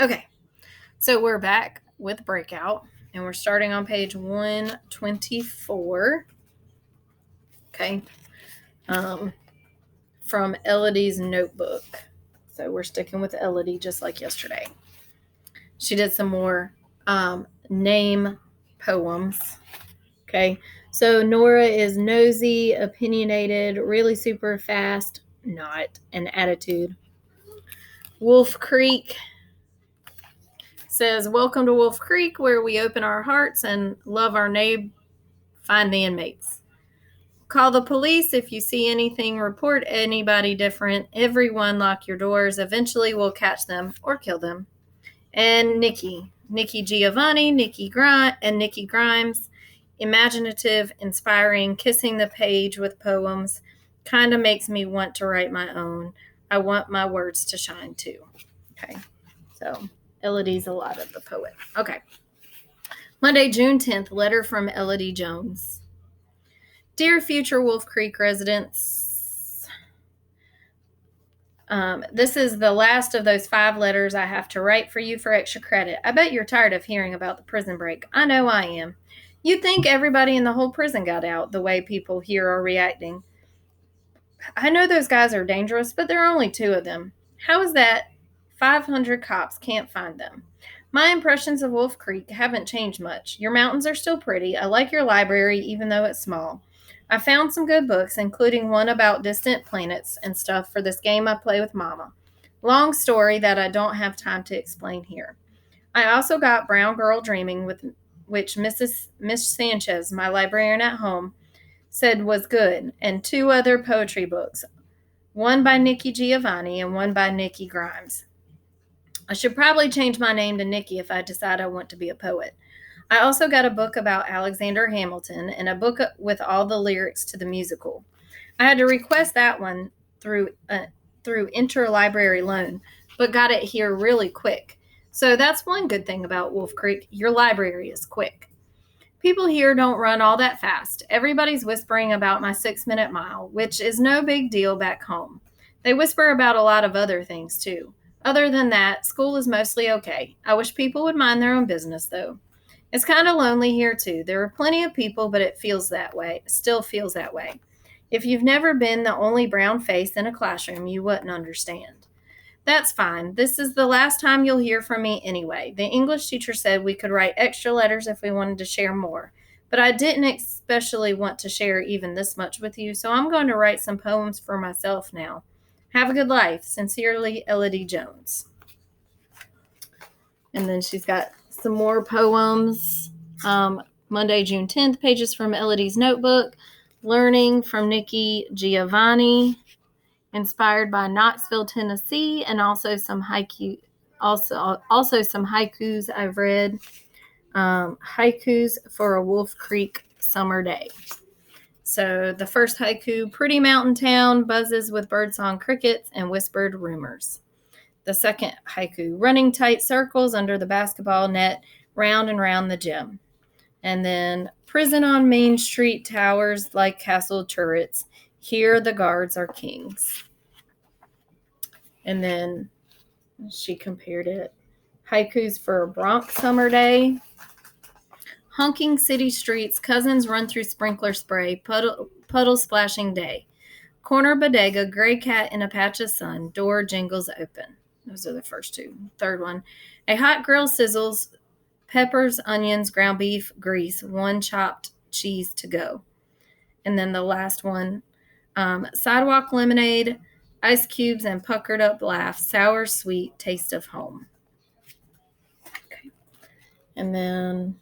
Okay, so we're back with Breakout, and we're starting on page 124. Okay, from Elodie's notebook. So we're sticking with Elodie just like yesterday. She did some more name poems. Okay, so Nora is nosy, opinionated, really super fast, not an attitude. Wolf Creek says, "Welcome to Wolf Creek, where we open our hearts and love our neighbor, find the inmates. Call the police if you see anything, report anybody different. Everyone lock your doors. Eventually we'll catch them or kill them." And Nikki Giovanni, Nikki Grimes, imaginative, inspiring, kissing the page with poems. Kind of makes me want to write my own. I want my words to shine too. Okay, so Elodie's a lot of the poet. Okay. Monday, June 10th, letter from Elodie Jones. Dear future Wolf Creek residents, this is the last of those 5 letters I have to write for you for extra credit. I bet you're tired of hearing about the prison break. I know I am. You'd think everybody in the whole prison got out, the way people here are reacting. I know those guys are dangerous, but there are only 2 of them. How is that 500 cops can't find them? My impressions of Wolf Creek haven't changed much. Your mountains are still pretty. I like your library, even though it's small. I found some good books, including one about distant planets and stuff for this game I play with Mama. Long story that I don't have time to explain here. I also got Brown Girl Dreaming, which Miss Sanchez, my librarian at home, said was good, and 2 other poetry books, one by Nikki Giovanni and one by Nikki Grimes. I should probably change my name to Nikki if I decide I want to be a poet. I also got a book about Alexander Hamilton and a book with all the lyrics to the musical. I had to request that one through interlibrary loan, but got it here really quick. So that's one good thing about Wolf Creek. Your library is quick. People here don't run all that fast. Everybody's whispering about my 6-minute mile, which is no big deal back home. They whisper about a lot of other things too. Other than that, school is mostly okay. I wish people would mind their own business though. It's kind of lonely here too. There are plenty of people, but it feels that way. Still feels that way. If you've never been the only brown face in a classroom, you wouldn't understand. That's fine. This is the last time you'll hear from me anyway. The English teacher said we could write extra letters if we wanted to share more, but I didn't especially want to share even this much with you, so I'm going to write some poems for myself now. Have a good life. Sincerely, Elodie Jones. And then she's got some more poems. Monday, June 10th, pages from Elodie's notebook. Learning from Nikki Giovanni, inspired by Knoxville, Tennessee, and also some haiku. Also some haikus I've read. Haikus for a Wolf Creek summer day. So the first haiku: pretty mountain town buzzes with birdsong crickets and whispered rumors. The second haiku: running tight circles under the basketball net, round and round the gym. And then prison on Main Street towers like castle turrets. Here the guards are kings. And then she compared it. Haikus for a Bronx summer day. Honking city streets, cousins run through sprinkler spray, puddle splashing day. Corner bodega, gray cat in a patch of sun, door jingles open. Those are the first 2. Third one: a hot grill sizzles, peppers, onions, ground beef, grease, 1 chopped cheese to go. And then the last one: sidewalk lemonade, ice cubes and puckered up laugh, sour, sweet, taste of home. Okay. And then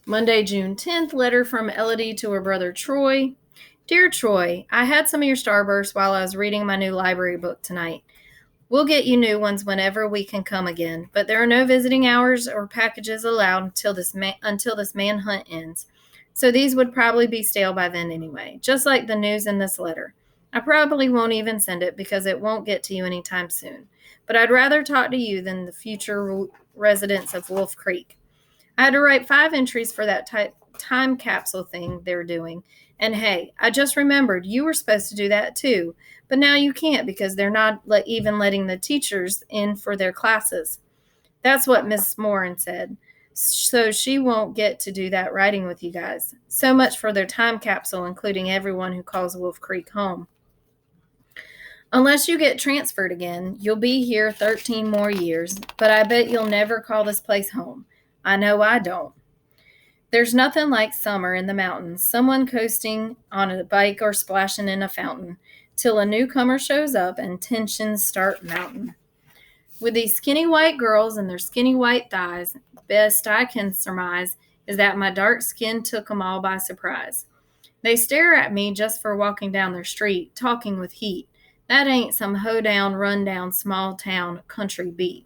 Monday, June 10th, letter from Elodie to her brother Troy. Dear Troy, I had some of your starbursts while I was reading my new library book tonight. We'll get you new ones whenever we can come again, but there are no visiting hours or packages allowed until this manhunt ends. So these would probably be stale by then anyway, just like the news in this letter. I probably won't even send it because it won't get to you anytime soon. But I'd rather talk to you than the future residents of Wolf Creek. I had to write 5 entries for that time capsule thing they're doing. And hey, I just remembered you were supposed to do that too. But now you can't because they're not even letting the teachers in for their classes. That's what Miss Morin said. So she won't get to do that writing with you guys. So much for their time capsule, including everyone who calls Wolf Creek home. Unless you get transferred again, you'll be here 13 more years, but I bet you'll never call this place home. I know I don't. There's nothing like summer in the mountains, someone coasting on a bike or splashing in a fountain, till a newcomer shows up and tensions start mounting. With these skinny white girls and their skinny white thighs, best I can surmise is that my dark skin took 'em all by surprise. They stare at me just for walking down their street, talking with heat. That ain't some hoedown, rundown, small town country beat.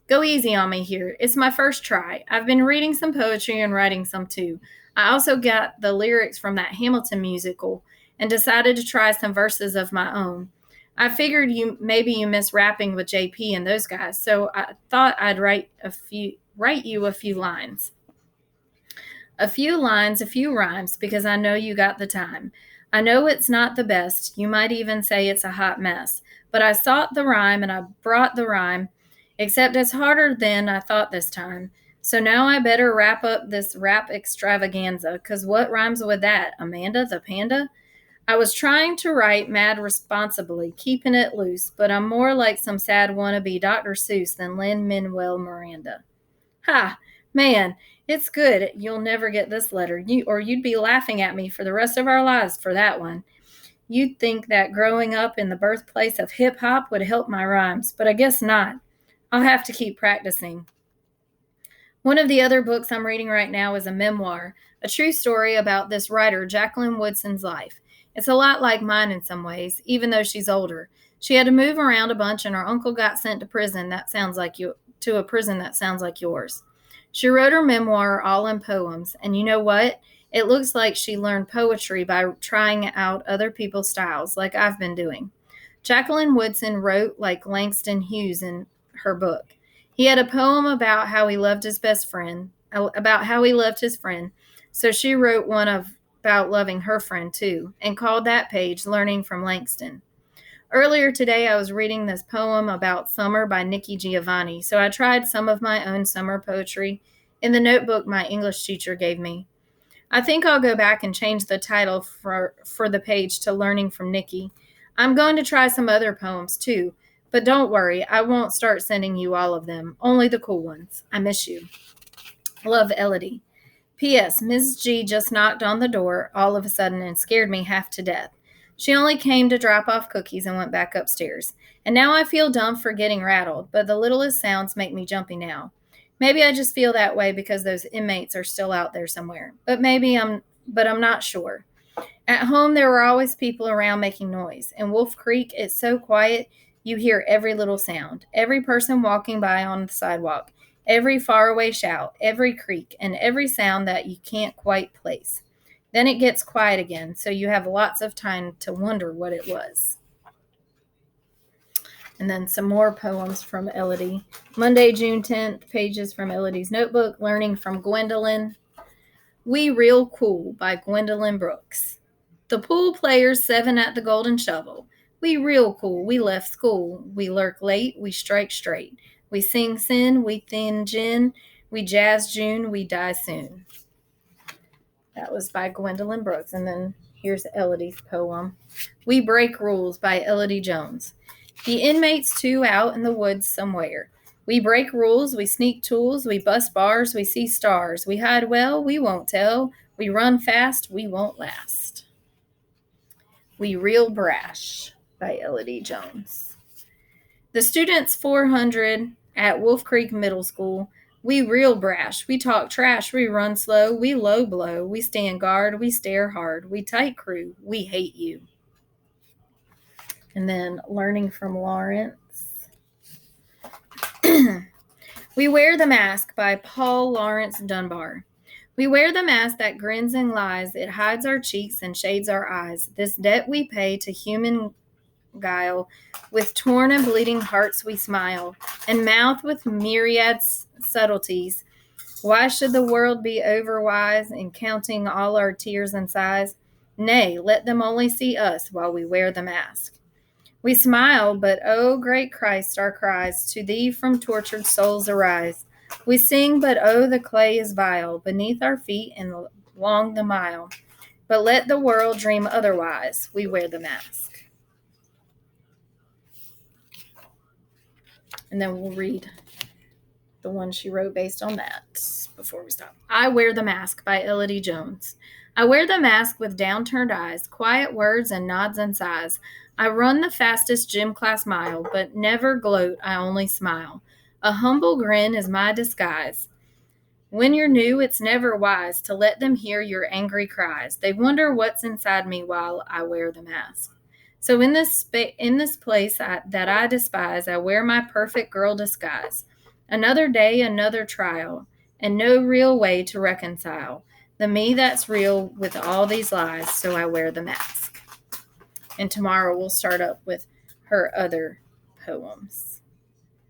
Go easy on me here. It's my first try. I've been reading some poetry and writing some too. I also got the lyrics from that Hamilton musical and decided to try some verses of my own. I figured maybe you miss rapping with JP and those guys, so I thought I'd write you a few lines. A few lines, a few rhymes, because I know you got the time. I know it's not the best. You might even say it's a hot mess. But I sought the rhyme and I brought the rhyme, except it's harder than I thought this time. So now I better wrap up this rap extravaganza, 'cause what rhymes with that? Amanda the Panda? I was trying to write mad responsibly, keeping it loose, but I'm more like some sad wannabe Dr. Seuss than Lin-Manuel Miranda. Ha! Man, it's good you'll never get this letter, you'd be laughing at me for the rest of our lives for that one. You'd think that growing up in the birthplace of hip-hop would help my rhymes, but I guess not. I'll have to keep practicing. One of the other books I'm reading right now is a memoir, a true story about this writer, Jacqueline Woodson's life. It's a lot like mine in some ways, even though she's older. She had to move around a bunch, and her uncle got sent to a prison that sounds like yours. She wrote her memoir all in poems, and you know what? It looks like she learned poetry by trying out other people's styles, like I've been doing. Jacqueline Woodson wrote like Langston Hughes in her book. He had a poem about how he loved his friend, so she wrote one about loving her friend too, and called that page Learning from Langston. Earlier today, I was reading this poem about summer by Nikki Giovanni, so I tried some of my own summer poetry in the notebook my English teacher gave me. I think I'll go back and change the title for the page to Learning from Nikki. I'm going to try some other poems too, but don't worry, I won't start sending you all of them, only the cool ones. I miss you. Love, Elodie. P.S. Ms. G just knocked on the door all of a sudden and scared me half to death. She only came to drop off cookies and went back upstairs. And now I feel dumb for getting rattled, but the littlest sounds make me jumpy now. Maybe I just feel that way because those inmates are still out there somewhere. But I'm not sure. At home, there were always people around making noise. In Wolf Creek, it's so quiet, you hear every little sound. Every person walking by on the sidewalk, every faraway shout, every creak, and every sound that you can't quite place. Then it gets quiet again, so you have lots of time to wonder what it was. And then some more poems from Elodie. Monday, June 10th, pages from Elodie's notebook, Learning from Gwendolyn. We Real Cool by Gwendolyn Brooks. The pool players 7 at the Golden Shovel. We real cool, we left school. We lurk late, we strike straight. We sing sin, we thin gin. We jazz June, we die soon. That was by Gwendolyn Brooks. And then here's Elodie's poem. We Break Rules by Elodie Jones. The inmates too out in the woods somewhere. We break rules, we sneak tools, we bust bars, we see stars. We hide well, we won't tell. We run fast, we won't last. We Real Brash by Elodie Jones. The students 400 at Wolf Creek Middle School. We real brash, we talk trash, we run slow, we low blow, we stand guard, we stare hard, we tight crew, we hate you. And then Learning from Lawrence. We Wear the Mask by Paul Laurence Dunbar. We wear the mask that grins and lies. It hides our cheeks and shades our eyes. This debt we pay to human guile. With torn and bleeding hearts we smile, and mouth with myriad subtleties. Why should the world be overwise in counting all our tears and sighs? Nay, let them only see us while we wear the mask. We smile, but oh, great Christ, our cries to thee from tortured souls arise. We sing, but oh, the clay is vile beneath our feet and long the mile. But let the world dream otherwise. We wear the mask. And then we'll read the one she wrote based on that before we stop. I Wear the Mask by Elodie Jones. I wear the mask with downturned eyes, quiet words and nods and sighs. I run the fastest gym class mile, but never gloat, I only smile. A humble grin is my disguise. When you're new, it's never wise to let them hear your angry cries. They wonder what's inside me while I wear the mask. So in this place that I despise, I wear my perfect girl disguise. Another day, another trial, and no real way to reconcile the me that's real with all these lies, so I wear the mask. And tomorrow we'll start up with her other poems.